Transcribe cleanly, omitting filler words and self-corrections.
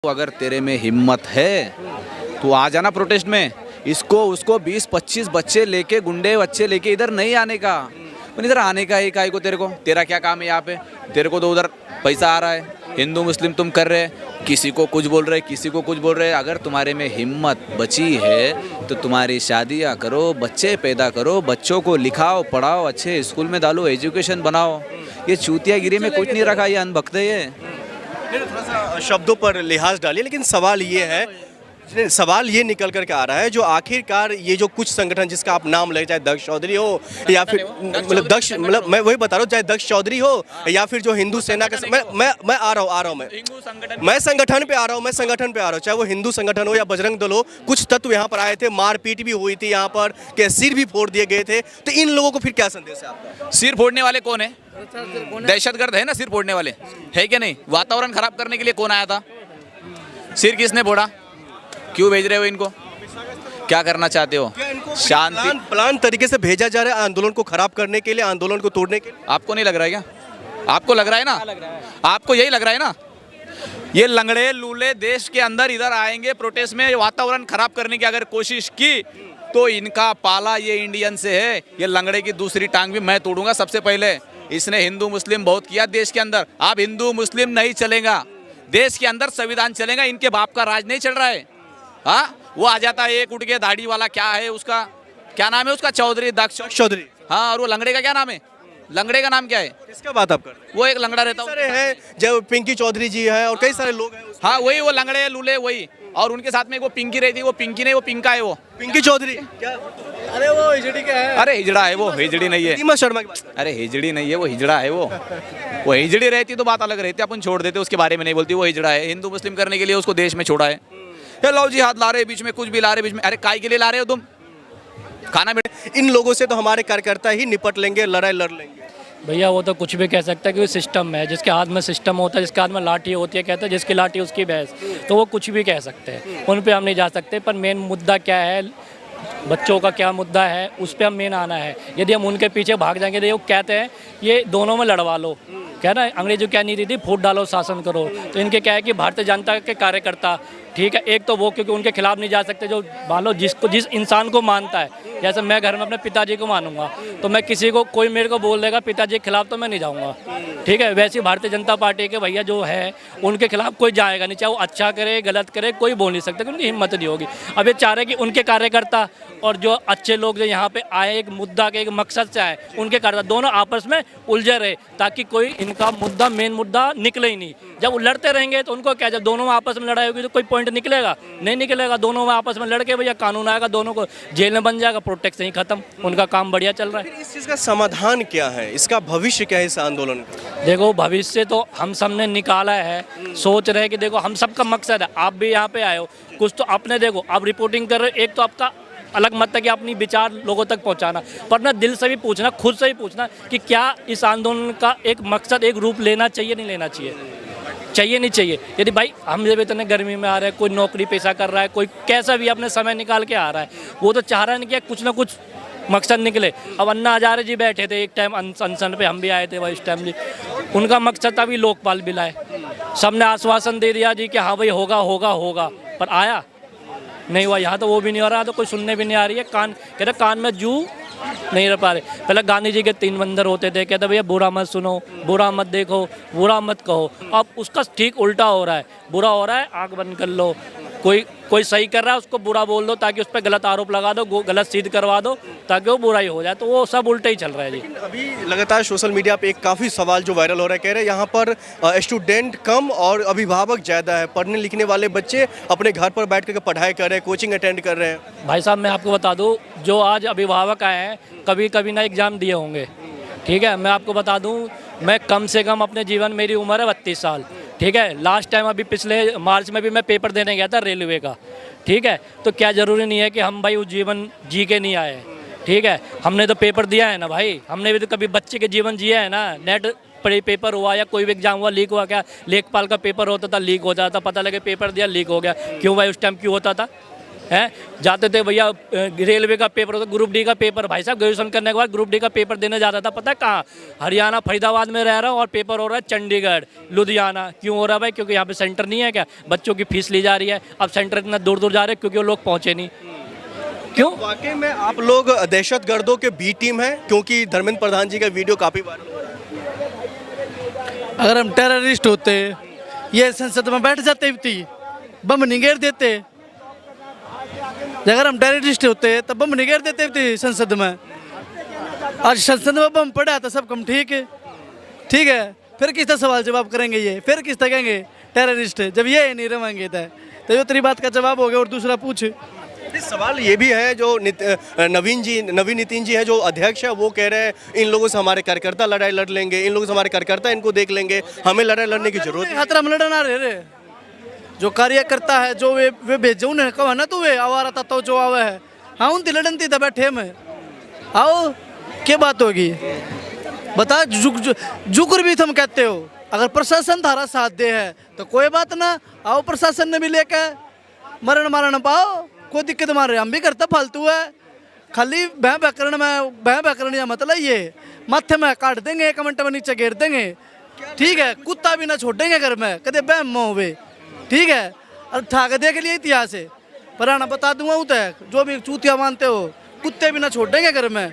तो अगर तेरे में हिम्मत है तो आ जाना प्रोटेस्ट में। इसको उसको 20-25 बच्चे लेके, गुंडे बच्चे लेके इधर नहीं आने का। पर इधर आने का है काहे को तेरे को? तेरा क्या काम है यहाँ पे? तेरे को तो उधर पैसा आ रहा है, हिंदू मुस्लिम तुम कर रहे, किसी को कुछ बोल रहे, किसी को कुछ बोल रहे। अगर तुम्हारे में हिम्मत बची है तो तुम्हारी शादियाँ करो, बच्चे पैदा करो, बच्चों को लिखाओ, पढ़ाओ, अच्छे स्कूल में डालो, एजुकेशन बनाओ। ये चूतियागिरी में कुछ नहीं रखा, ये अनभक्त है ये। थोड़ा सा शब्दों पर लिहाज डालिए, लेकिन सवाल ये निकल करके आ रहा है जो आखिरकार ये जो कुछ संगठन जिसका आप नाम ले, चाहे दक्ष चौधरी हो या फिर मैं वही बता रहा हूँ, चाहे दक्ष चौधरी हो या फिर जो हिंदू सेना का, मैं आ रहा हूँ मैं संगठन पे आ रहा हूँ, चाहे वो हिंदू संगठन हो या बजरंग दल हो। कुछ तत्व यहाँ पर आए थे, मारपीट भी हुई थी यहाँ पर, के सिर भी फोड़ दिए गए थे। तो इन लोगों को फिर क्या संदेश है आपका? सिर फोड़ने वाले कौन है? दहशतगर्द है ना सिर फोड़ने वाले, है क्या नहीं? वातावरण खराब करने के लिए कौन आया था? सिर किसने फोड़ा? क्यों भेज रहे हो इनको? क्या करना चाहते हो? शांति प्लान तरीके से भेजा जा रहा है आंदोलन को खराब करने के लिए, आंदोलन को तोड़ने के लिए। आपको नहीं लग रहा है क्या? आपको लग रहा है ना? आपको यही लग रहा है ना? ये लंगड़े लूले देश के अंदर इधर आएंगे प्रोटेस्ट में, वातावरण खराब करने की अगर कोशिश की तो इनका पाला ये इंडियन से है। ये लंगड़े की दूसरी टांग भी मैं तोड़ूंगा सबसे पहले। इसने हिंदू मुस्लिम बहुत किया देश के अंदर, अब हिंदू मुस्लिम नहीं चलेगा देश के अंदर, संविधान चलेगा। इनके बाप का राज नहीं चल रहा है। हाँ, वो आ जाता है एक उठ के, दाढ़ी वाला, क्या है उसका, क्या नाम है उसका? चौधरी, दक्ष चौधरी। हाँ, और वो लंगड़े का क्या नाम है? लंगड़े का नाम क्या है? किसका बात आप कर रहे हैं? वो एक लंगड़ा रहता है जो पिंकी चौधरी जी है और कई सारे लोग हैं। हाँ, वही वो लंगड़े लूले वही, और उनके साथ में वो पिंकी रहती है। वो पिंकी नहीं, वो पिंका है। वो पिंकी चौधरी क्या? अरे वो हिजड़ी का है। अरे हिजड़ा है वो, हिजड़ी नहीं है। रीमा शर्मा की बात। अरे हिजड़ी नहीं है वो, हिजड़ा है वो हिजड़ी रहती तो बात अलग रहती, अपन छोड़ देते, उसके बारे में नहीं बोलती। वो हिजड़ा है, हिंदू मुस्लिम करने के लिए उसको देश में छोड़ा है। लो जी, हाथ ला रहे बीच में, कुछ भी ला रहे बीच में। अरे काय के लिए ला रहे हो तुम? खाना बेटे। इन लोगों से तो हमारे कार्यकर्ता ही निपट लेंगे, लड़ाई लड़ लेंगे। भैया वो तो कुछ भी कह सकता है, क्योंकि सिस्टम है। जिसके हाथ में सिस्टम होता है, जिसके हाथ में लाठी होती है, कहते हैं जिसकी लाठी उसकी भैंस। तो वो कुछ भी कह सकते हैं, उन पे हम नहीं जा सकते। पर मेन मुद्दा क्या है, बच्चों का क्या मुद्दा है, उस पर हम मेन आना है। यदि हम उनके पीछे भाग जाएंगे, तो वो कहते हैं ये दोनों में लड़वा लो, क्या ना, अंग्रेजों क्या नीति थी, फूट डालो शासन करो। तो इनके क्या है कि भारतीय जनता के कार्यकर्ता, ठीक है, एक तो वो क्योंकि उनके खिलाफ नहीं जा सकते, जो मान लो जिस इंसान को मानता है। जैसे मैं घर में अपने पिताजी को मानूंगा, तो मैं किसी को, कोई मेरे को बोल देगा पिताजी के खिलाफ, तो मैं नहीं जाऊंगा, ठीक है। वैसे ही भारतीय जनता पार्टी के भैया जो है, उनके खिलाफ कोई जाएगा नहीं, चाहे वो अच्छा करे गलत करे, कोई बोल नहीं सकता, उनकी हिम्मत नहीं होगी। अब ये चाह रहे कि उनके कार्यकर्ता और जो अच्छे लोग जो यहाँ पे आए, एक मुद्दा के एक मकसद से आए, उनके कार्यकर्ता दोनों आपस में उलझे रहे, ताकि कोई इनका मुद्दा, मेन मुद्दा निकले ही नहीं। जब लड़ते रहेंगे तो उनको क्या, जब दोनों में आपस में लड़ाई होगी तो कोई पॉइंट निकलेगा? नहीं निकलेगा। दोनों में आपस में लड़के भैया कानून आएगा, दोनों को जेल में बन जाएगा, प्रोटेक्ट नहीं खत्म, उनका काम बढ़िया चल रहा है। इस चीज़ का समाधान क्या है, इसका भविष्य क्या है इस आंदोलन का? देखो, भविष्य तो हम सब ने निकाला है, सोच रहे हैं कि देखो हम सबका मकसद है, आप भी यहाँ पे आए हो, कुछ तो अपने देखो, आप रिपोर्टिंग कर रहे हो, एक तो आपका अलग मत है कि अपनी विचार लोगों तक पहुंचाना, पर ना दिल से भी पूछना, खुद से भी पूछना कि क्या इस आंदोलन का एक मकसद, एक रूप लेना चाहिए, नहीं लेना चाहिए, चाहिए नहीं चाहिए। यदि भाई हम जब इतने गर्मी में आ रहे हैं, कोई नौकरी पेशा कर रहा है, कोई कैसा भी अपने समय निकाल के आ रहा है, वो तो चाह रहा है कि कुछ ना कुछ मकसद निकले। अब अन्ना हजारे जी बैठे थे एक टाइम अनशन पे, हम भी आए थे भाई इस टाइम जी, उनका मकसद था भी लोकपाल बिल आए। सबने आश्वासन दे दिया जी कि हाँ भाई होगा होगा होगा, पर आया नहीं हुआ। यहाँ तो वो भी नहीं हो रहा, तो कोई सुनने भी नहीं आ रही है। कान कह रहे, कान में जू नहीं रह पा रहे। पहले गांधी जी के 3 बंदर होते थे, कहते भैया बुरा मत सुनो, बुरा मत देखो, बुरा मत कहो। अब उसका ठीक उल्टा हो रहा है, बुरा हो रहा है आंख बंद कर लो, कोई सही कर रहा है उसको बुरा बोल दो, ताकि उस पर गलत आरोप लगा दो, गलत सिद्ध करवा दो, ताकि वो बुराई हो जाए। तो वो सब उल्टा ही चल रहा है जी। अभी लगातार सोशल मीडिया पे एक काफ़ी सवाल जो वायरल हो रहा है, कह रहे हैं यहाँ पर स्टूडेंट कम और अभिभावक ज़्यादा है, पढ़ने लिखने वाले बच्चे अपने घर पर बैठ कर पढ़ाई कर रहे हैं, कोचिंग अटेंड कर रहे हैं। भाई साहब मैं आपको बता दूं, जो आज अभिभावक आए हैं, कभी ना एग्ज़ाम दिए होंगे, ठीक है। मैं आपको बता दूं, मैं कम से कम अपने जीवन, मेरी उम्र है 32 साल, ठीक है। लास्ट टाइम अभी पिछले मार्च में भी मैं पेपर देने गया था रेलवे का, ठीक है। तो क्या ज़रूरी नहीं है कि हम भाई उस जीवन जी के नहीं आए, ठीक है। हमने तो पेपर दिया है ना भाई, हमने भी तो कभी बच्चे के जीवन जिया है ना। नेट पेपर हुआ या कोई भी एग्जाम हुआ, लीक हुआ, क्या लेखपाल का पेपर होता था, लीक हो जाता, पता लगे पेपर दिया लीक हो गया, क्यों भाई? उस टाइम क्यों होता था? हैं जाते थे भैया रेलवे का पेपर होता, ग्रुप डी का पेपर, भाई साहब ग्रेजुएशन करने के बाद ग्रुप डी का पेपर देने जाता था, पता है कहाँ? हरियाणा फरीदाबाद में रह रहा हूँ और पेपर हो रहा है चंडीगढ़ लुधियाना। क्यों हो रहा है भाई? क्योंकि यहाँ पे सेंटर नहीं है क्या? बच्चों की फीस ली जा रही है, अब सेंटर इतना दूर दूर जा रहे हैं क्योंकि वो लोग पहुँचे नहीं। क्यों? वाकई में आप लोग दहशतगर्दों के बी टीम है, क्योंकि धर्मेंद्र प्रधान जी का वीडियो काफी बार अगर हम टेररिस्ट होते ये संसद में बैठ जाते थी, बम निगेर देते। अगर हम टेररिस्ट होते तब बम निगेर देते थे संसद में। आज संसद में बम पड़ा तो सब कम ठीक है, ठीक है। फिर किस तरह सवाल जवाब करेंगे ये? फिर किस तरह कहेंगे टेररिस्ट जब ये नहीं रहेंगे? तो ये तेरी बात का जवाब हो गया। और दूसरा पूछ। इस सवाल ये भी है जो नवीन नितिन जी है जो अध्यक्ष है, वो कह रहे हैं इन लोगों से हमारे कार्यकर्ता लड़ाई लड़ लेंगे, इन लोगों से हमारे कार्यकर्ता इनको देख लेंगे, हमें लड़ाई लड़ने की जरूरत नहीं। खतरा में लड़ना रे जो कार्यकर्ता है जो वे भेजे उन्हें कहा ना, तो वे आवारा था तो जो आवे है। हाँ उनती लड़न थी तब बैठे में आओ क्या बात होगी? बता जुकर भी तुम कहते हो। अगर प्रशासन थारा साथ दे है तो कोई बात ना, आओ प्रशासन ने भी लेके मरण मारण पाओ, कोई दिक्कत मार रहे हम भी करता फालतू है। खाली भय बैकरण या मतलब ये माथे में काट देंगे, 1 मिनट में नीचे घेर देंगे, ठीक है। कुत्ता भी ना छोड़ेंगे घर में, कदे बहम में होवे, ठीक है। और ठाक देख लिए इतिहास है, पुराना बता दूंगा, जो भी चूतिया मानते हो कुत्ते भी ना छोड़ेंगे घर में।